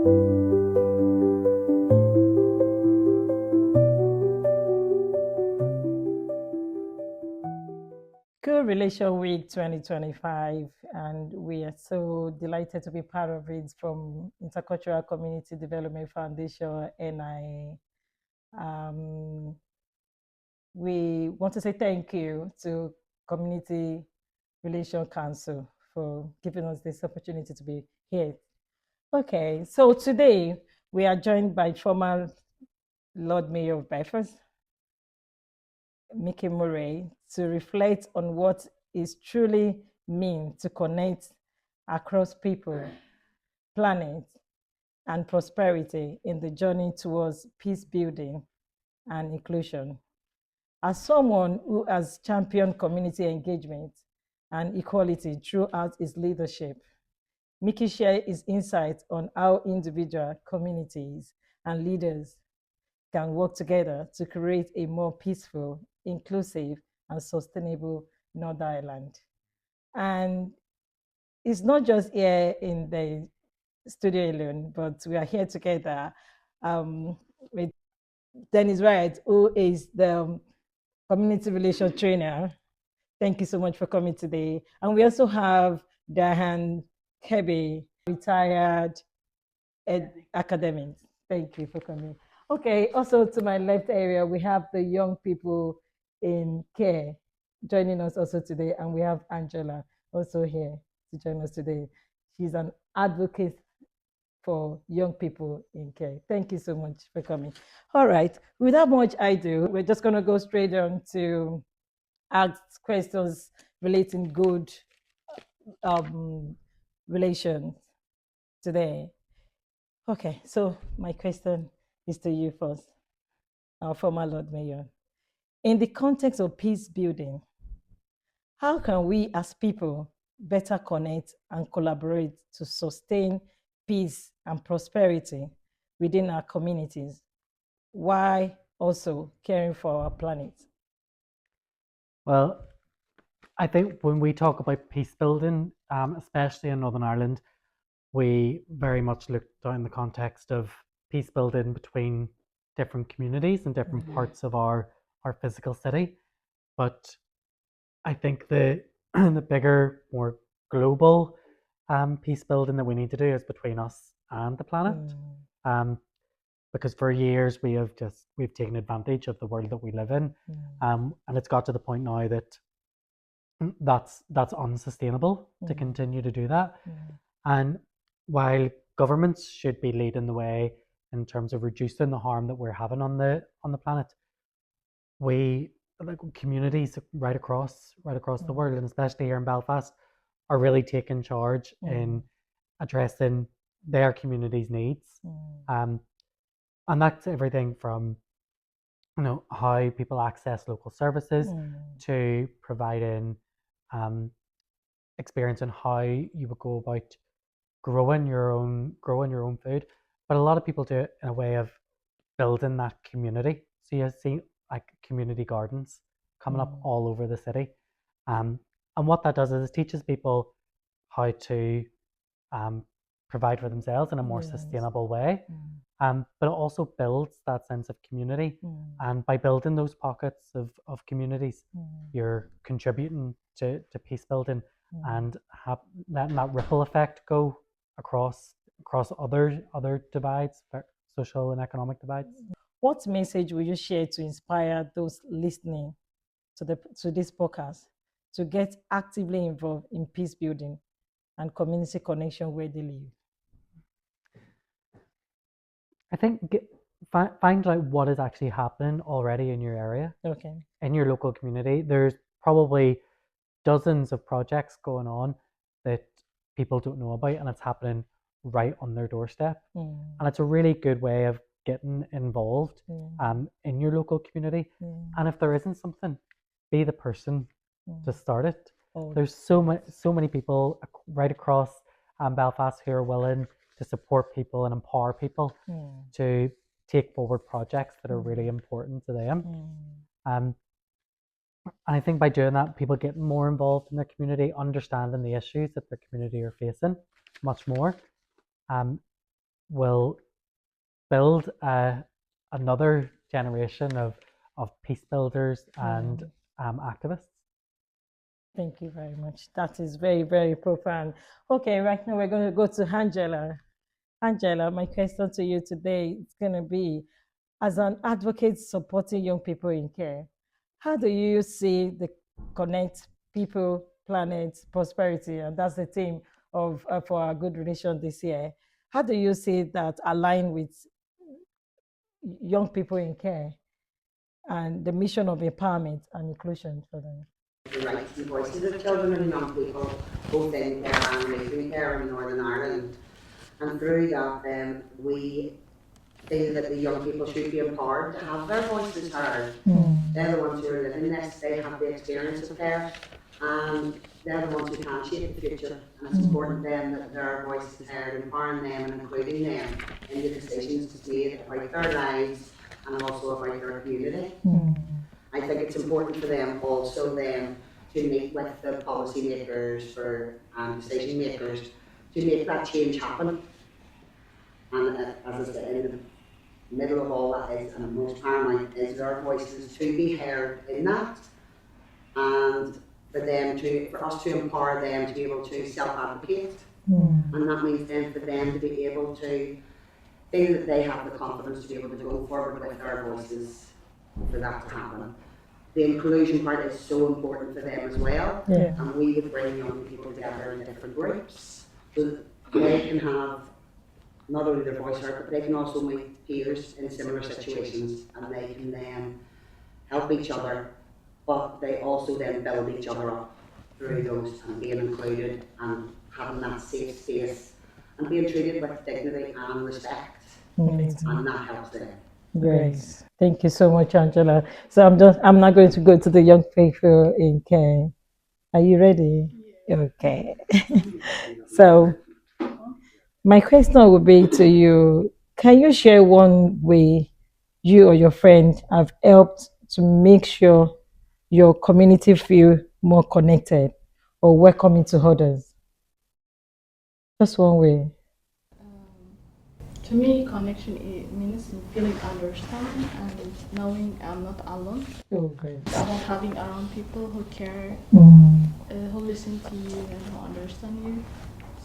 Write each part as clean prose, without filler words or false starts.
Good Relation Week 2025, and we are so delighted to be part of it from Intercultural Community Development Foundation, NI. We want to say thank you to Community Relation Council for giving us this opportunity to be here. Okay, so today we are joined by former Lord Mayor of Belfast, Mickey Murray, to reflect on what it truly means to connect across people, planet, and prosperity in the journey towards peace building and inclusion. As someone who has championed community engagement and equality throughout his leadership, Mickey shared his insights on how individual communities and leaders can work together to create a more peaceful, inclusive, and sustainable Northern Ireland. And it's not just here in the studio alone, but we are here together with Dennis Wright, who is the community relation trainer. Thank you so much for coming today. And we also have Diane Kebe, retired academic. Thank you for coming. Okay, also to my left area, we have the young people in care joining us also today, and we have Angela also here to join us today. She's an advocate for young people in care. Thank you so much for coming. All right, without much ado, we're just going to go straight on to ask questions relating good relations today. Okay, so my question is to you first, our former Lord Mayor. In the context of peace building, how can we as people better connect and collaborate to sustain peace and prosperity within our communities, while also caring for our planet? Well, I think when we talk about peace building, especially in Northern Ireland, we very much look down the context of peace building between different communities and different parts of our physical city. But I think the bigger, more global peace building that we need to do is between us and the planet. Because for years we've taken advantage of the world that we live in, and it's got to the point now that that's unsustainable to continue to do that. And while governments should be leading the way in terms of reducing the harm that we're having on the planet, we, like communities right across the world, and especially here in Belfast, are really taking charge in addressing their community's needs. And that's everything from how people access local services to providing experience on how you would go about growing your own food. But a lot of people do it in a way of building that community. So you see like community gardens coming up all over the city. And what that does is it teaches people how to provide for themselves in a more sustainable way. But it also builds that sense of community. And by building those pockets of communities, you're contributing to peace building and letting that ripple effect go across other divides, social and economic divides. What message will you share to inspire those listening to this podcast to get actively involved in peace building and community connection where they live? I think find out what is actually happening already in your area, in your local community. There's probably dozens of projects going on that people don't know about, and it's happening right on their doorstep. And it's a really good way of getting involved in your local community. And if there isn't something, be the person to start it. There's so many people right across Belfast who are willing to support people and empower people to take forward projects that are really important to them. And I think by doing that, people get more involved in their community, understanding the issues that their community are facing much more. will build another generation of peace builders and activists. Thank you very much. That is very, very profound. Okay, right now we're going to go to Angela. Angela, my question to you today is going to be, as an advocate supporting young people in care, how do you see the connect people, planet, prosperity, and that's the theme of for our good relation this year. How do you see that align with young people in care and the mission of empowerment and inclusion for them? The rights and voices of children and young people, both in care and raising care in Northern Ireland. And through that, we feel that the young people should be empowered to have their voices heard. They're the ones who are living this, they have the experience of care, and they're the ones who can shape the future. And it's important then that their voice is heard, empowering them and including them in the decisions made about their lives and also about their community. I think it's important for them also then to meet with the policy makers decision makers to make that change happen. And as I said, in the middle of all that is, and most paramount, is their voices to be heard in that, and for us to empower them to be able to self-advocate. And that means then for them to be able to feel that they have the confidence to be able to go forward with their voices for that to happen. The inclusion part is so important for them as well, and we would bring young people together in different groups so that they can have not only their voice heard, but they can also meet peers in similar situations, and they can then help each other, but they also then build each other up through those and being included and having that safe space and being treated with dignity and respect. And that helps them. Great. Thank you so much, Angela. So I'm not going to go to the young people in care. Are you ready? Okay. So my question would be to you, can you share one way you or your friend have helped to make sure your community feel more connected or welcoming to others? Just one way. To me, connection means feeling understood and knowing I'm not alone. Oh, great. It's about having around people who care, who listen to you and who understand you.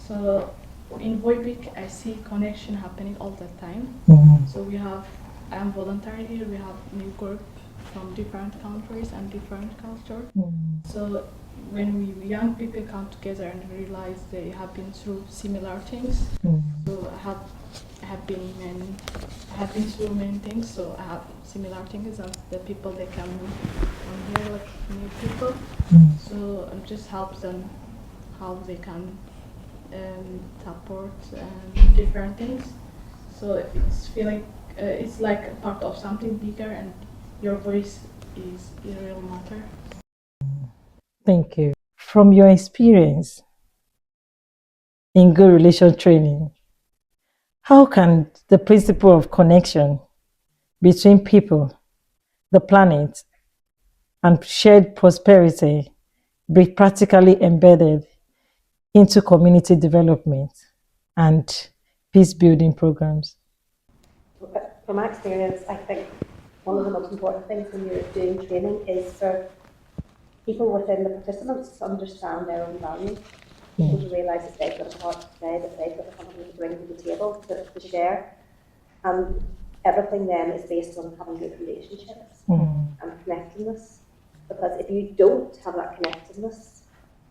So in Voipik, I see connection happening all the time. So I'm volunteer here, we have new group from different countries and different culture. So when we young people come together and realize they have been through similar things, so I have been through many things, so I have similar things as the people they come on here, like new people. So it just helps them how they can support different things. So it's feeling it's like a part of something bigger, and your voice is a real matter. Thank you. From your experience in good relation training, how can the principle of connection between people, the planet, and shared prosperity be practically embedded into community development and peace building programs? From my experience, I think one of the most important things when you're doing training is for people within the participants to understand their own value, people to realise that they've got a part to play, that they've got something to bring to the table to share. And everything then is based on having good relationships and connectedness. Because if you don't have that connectedness,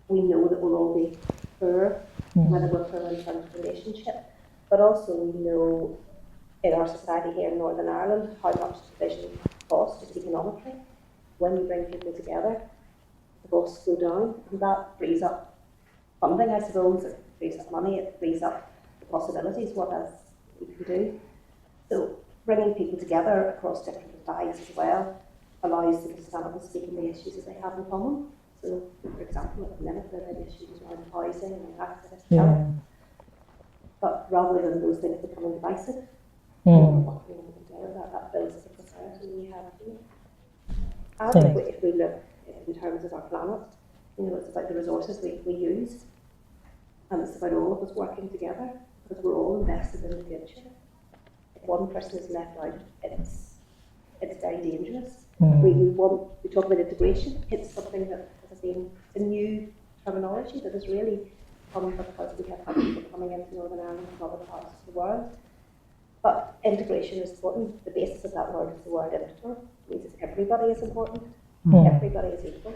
we know that we'll all be poor, whether we're poor in terms of relationship, but also we know in our society here in Northern Ireland how much division costs just economically. When you bring people together, the costs go down, and that frees up funding, I suppose. It frees up money, it frees up the possibilities, what else we can do. So bringing people together across different divides as well allows them to stand up and speak on the issues that they have in common. So, for example, at the minute there are issues around housing and access to health. But rather than those things becoming divisive, that builds a society we have here. And if we look in terms of our planet, it's about the resources we use, and it's about all of us working together. because we're all invested in the future. If one person is left out, it's very dangerous. We talk about integration. It's something that has been a new terminology that has really come because we have had people coming into Northern Ireland from other parts of the world. But integration is important. The basis of that word is the word integral. It means that everybody is important. Everybody is equal.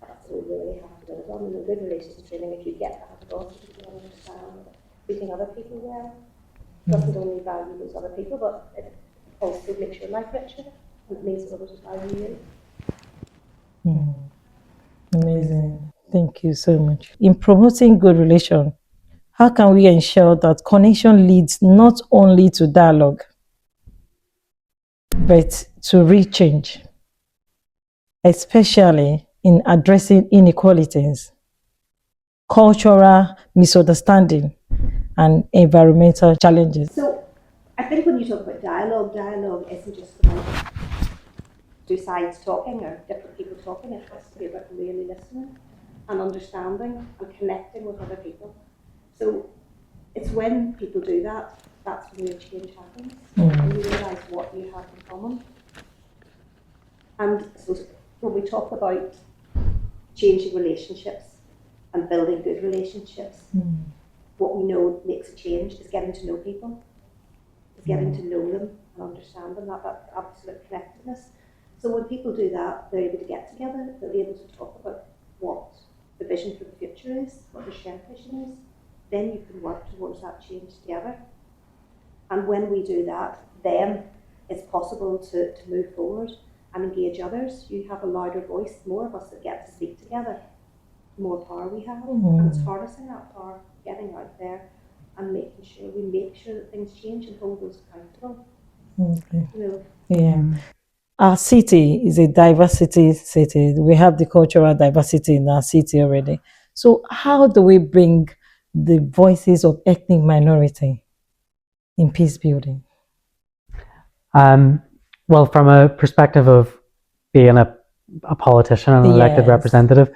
That's what we really have to build on. In good relations training, if you get that across, people understand that treating other people well doesn't only value those other people, but it also makes your life richer, and it means that others value you. Amazing. Thank you so much. In promoting good relation, how can we ensure that connection leads not only to dialogue, but to real change, especially in addressing inequalities, cultural misunderstanding, and environmental challenges? So I think when you talk about dialogue, dialogue isn't just about two sides talking or different people talking. It has to be about really listening and understanding and connecting with other people. So it's when people do that, that's when real change happens. And you realise what you have in common. And so when we talk about changing relationships and building good relationships, what we know makes a change is getting to know people, is getting to know them and understand them, that absolute connectedness. So when people do that, they're able to get together, they're able to talk about what the vision for the future is, what the shared vision is. Then you can work towards that change together. And when we do that, then it's possible to move forward and engage others. You have a louder voice, more of us that get to speak together, the more power we have. And it's harnessing that power, getting out there and making sure that things change and hold those accountable. Okay. You know, Yeah. Our city is a diversity city. We have the cultural diversity in our city already. So how do we bring the voices of ethnic minority in peace building? Well, from a perspective of being a politician and an elected representative,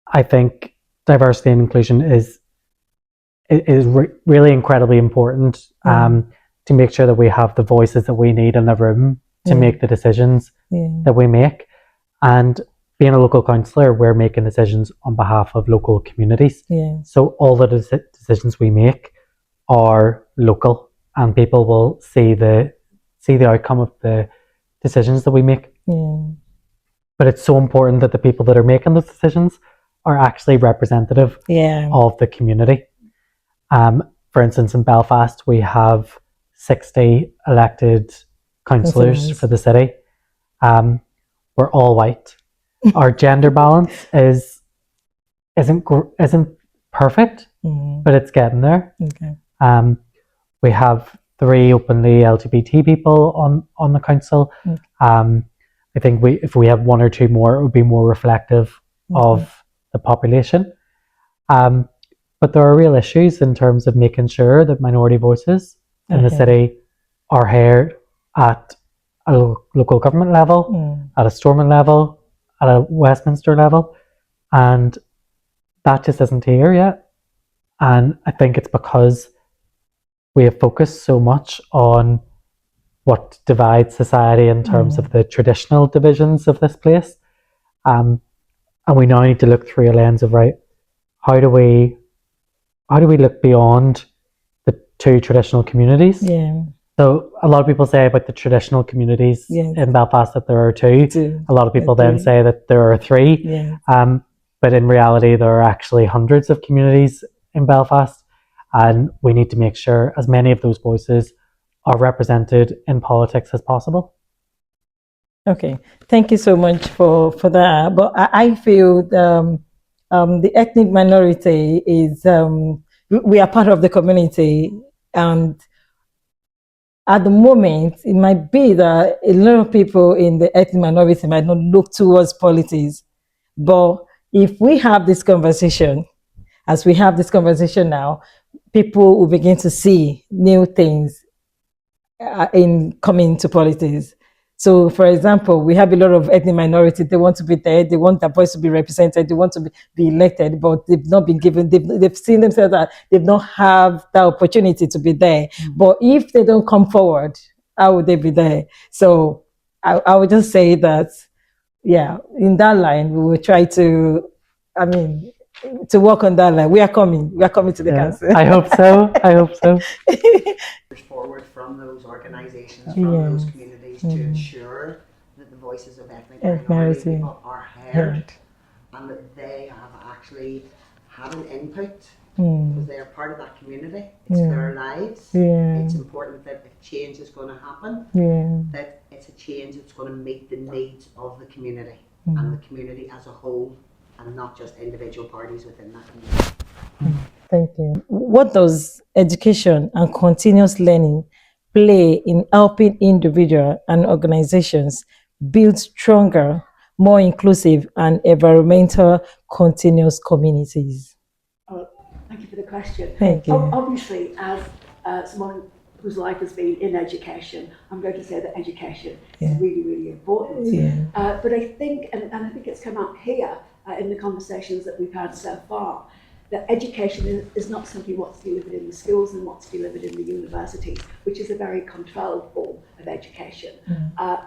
I think diversity and inclusion is really incredibly important to make sure that we have the voices that we need in the room to make the decisions that we make. And being a local councillor, we're making decisions on behalf of local communities. So all the decisions we make are local, and people will see the outcome of the decisions that we make. But it's so important that the people that are making those decisions are actually representative of the community. For instance, in Belfast, we have 60 elected councillors for the city. We're all white. Our gender balance isn't perfect, but it's getting there. We have 3 openly LGBT people on the council. I think if we have 1 or 2 more, it would be more reflective of the population. But there are real issues in terms of making sure that minority voices in the city are heard at a local government level, at a Stormont level, at a Westminster level, and that just isn't here yet. And I think it's because we have focused so much on what divides society in terms of the traditional divisions of this place, and we now need to look through a lens of, right, how do we look beyond the 2 traditional communities? So a lot of people say about the traditional communities in Belfast that there are 2. A lot of people then say that there are 3. But in reality, there are actually hundreds of communities in Belfast, and we need to make sure as many of those voices are represented in politics as possible. Okay, thank you so much for that. But I feel the ethnic minority is, we are part of the community, and at the moment, it might be that a lot of people in the ethnic minority might not look towards politics. But if we have this conversation, as we have this conversation now, people will begin to see new things in coming to politics. So, for example, we have a lot of ethnic minorities. They want to be there. They want their voice to be represented. They want to be elected, but they've not been given. They've seen themselves that they've not have the opportunity to be there. But if they don't come forward, how would they be there? So, I would just say that, yeah, in that line, we will try to, I mean, to work on that line. We are coming to the council. I hope so. I hope so. Forward from those organisations, from those communities to ensure that the voices of ethnic minority people are heard and that they have actually had an input because they are part of that community. It's their lives. It's important that if change is going to happen, that it's a change that's going to meet the needs of the community and the community as a whole, and not just individual parties within that community. Thank you. What does education and continuous learning play in helping individuals and organizations build stronger, more inclusive, and environmental continuous communities? Oh, thank you for the question. Thank you. Obviously, as someone whose life has been in education, I'm going to say that education is really, really important. But I think, and I think it's come out here in the conversations that we've had so far, that education is not simply what's delivered in the schools and what's delivered in the universities, which is a very controlled form of education,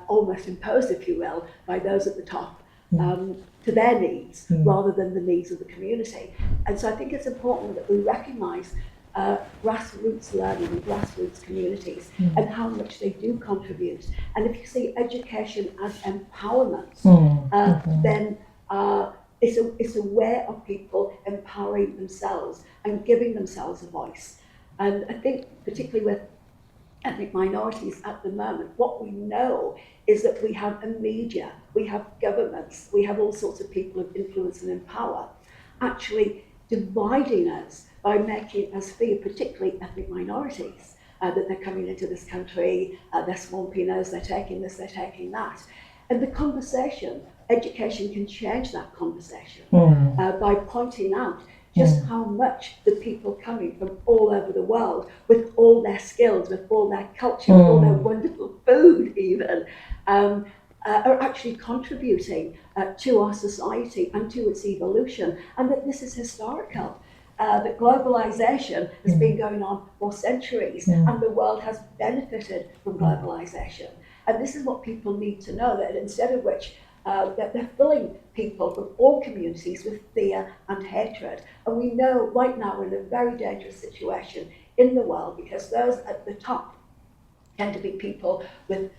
almost imposed, if you will, by those at the top to their needs rather than the needs of the community. And so I think it's important that we recognise grassroots learning and grassroots communities and how much they do contribute. And if you see education as empowerment, then it's a way of people empowering themselves and giving themselves a voice. And I think particularly with ethnic minorities at the moment, what we know is that we have a media, we have governments, we have all sorts of people of influence and in power actually dividing us by making us feel, particularly ethnic minorities, that they're coming into this country, they're swamping us, they're taking this, they're taking that. And the conversation, education can change that conversation by pointing out just how much the people coming from all over the world, with all their skills, with all their culture, with all their wonderful food even, are actually contributing to our society and to its evolution, and that this is historical. That globalization has been going on for centuries and the world has benefited from globalization. And this is what people need to know, that instead of which that they're filling people from all communities with fear and hatred. And we know right now we're in a very dangerous situation in the world because those at the top tend to be people with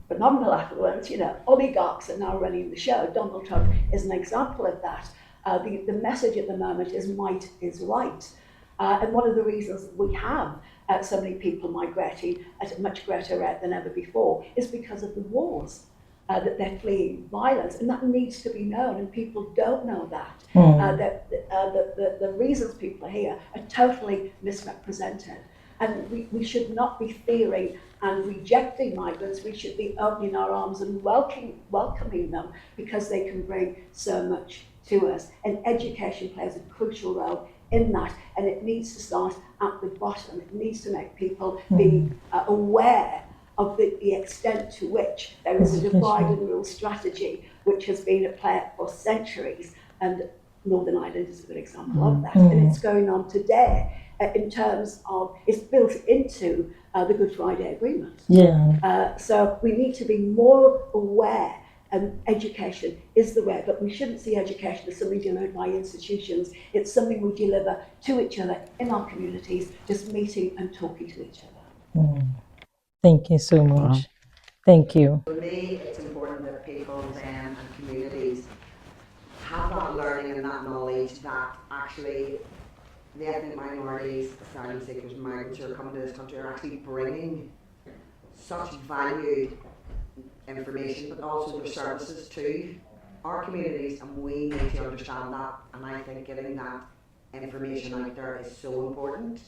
phenomenal affluence. You know, oligarchs are now running the show. Donald Trump is an example of that. The message at the moment is might is right. And one of the reasons we have so many people migrating at a much greater rate than ever before is because of the wars. That they're fleeing violence, and that needs to be known, and people don't know that. That the reasons people are here are totally misrepresented, and we should not be fearing and rejecting migrants. We should be opening our arms and welcoming them because they can bring so much to us. And education plays a crucial role in that, and it needs to start at the bottom. It needs to make people be aware of the extent to which there is a divide and rule strategy which has been at play for centuries, and Northern Ireland is a good example of that. And it's going on today in terms of, it's built into the Good Friday Agreement. So we need to be more aware, and education is the way, but we shouldn't see education as something delivered by institutions. It's something we deliver to each other in our communities, just meeting and talking to each other. Thank you so much. Thank you. For me, it's important that people and communities have that learning and that knowledge that actually the ethnic minorities, asylum seekers, migrants who are coming to this country are actually bringing such valued information, but also their services to our communities, and we need to understand that. And I think getting that information out there is so important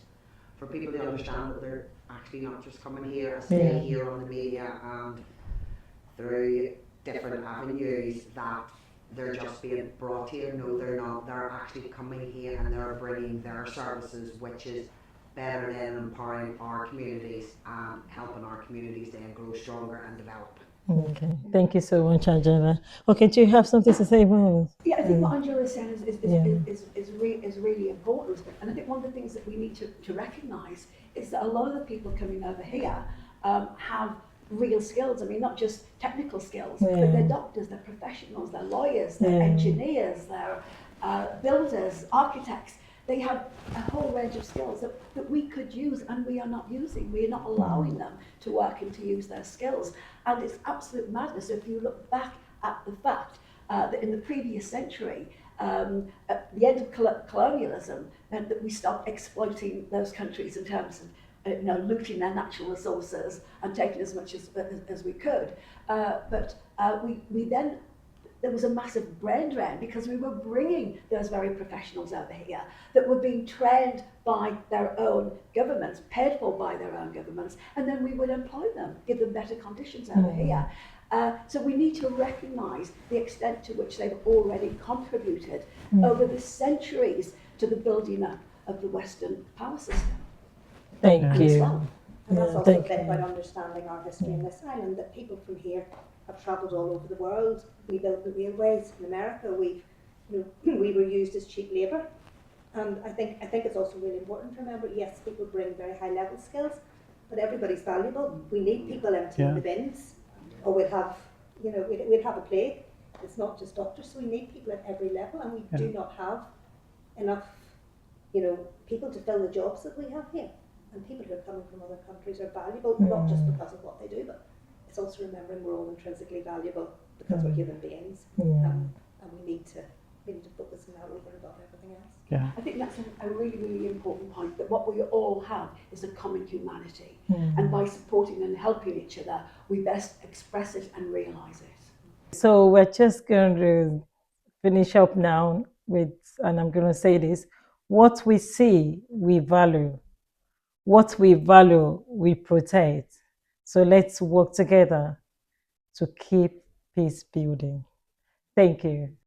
for people to understand that they're actually not just coming here and staying here on the media and through different avenues that they're just being brought here. No, they're not. They're actually coming here and they're bringing their services, which is better than empowering our communities and helping our communities then grow stronger and develop. Okay, thank you so much, Angela. Okay, do you have something to say about it? Yeah, I think what Angela is saying Yeah. is really important. And I think one of the things that we need to recognise is that a lot of the people coming over here have real skills. I mean, not just technical skills, but they're Yeah. doctors, they're professionals, they're lawyers, they're Yeah. engineers, they're builders, architects. They have a whole range of skills that we could use and we are not using. We are not allowing them to work and to use their skills. And it's absolute madness if you look back at the fact that in the previous century, at the end of colonialism meant that we stopped exploiting those countries in terms of looting their natural resources and taking as much as we could. But we then, there was a massive brain drain because we were bringing those very professionals over here that were being trained by their own governments, paid for by their own governments, and then we would employ them, give them better conditions over here. So we need to recognise the extent to which they've already contributed over the centuries to the building up of the Western power system. Thank And you. Islam. And that's Yeah, also a thank bit you. about understanding our history in this island, that people from here have travelled all over the world. We built the railways in America. We were used as cheap labour. And I think it's also really important to remember, yes, people bring very high level skills, but everybody's valuable. We need people emptying the bins, or we'd have a plague. It's not just doctors, so we need people at every level, and we do not have enough, people to fill the jobs that we have here. And people who are coming from other countries are valuable, not just because of what they do, but it's also remembering we're all intrinsically valuable because we're human beings, and we need to focus on that over and above everything else. Yeah. I think that's a really, really important point, that what we all have is a common humanity. And by supporting and helping each other, we best express it and realise it. So we're just going to finish up now with, and I'm going to say this: what we see, we value. What we value, we protect. So let's work together to keep peace building. Thank you.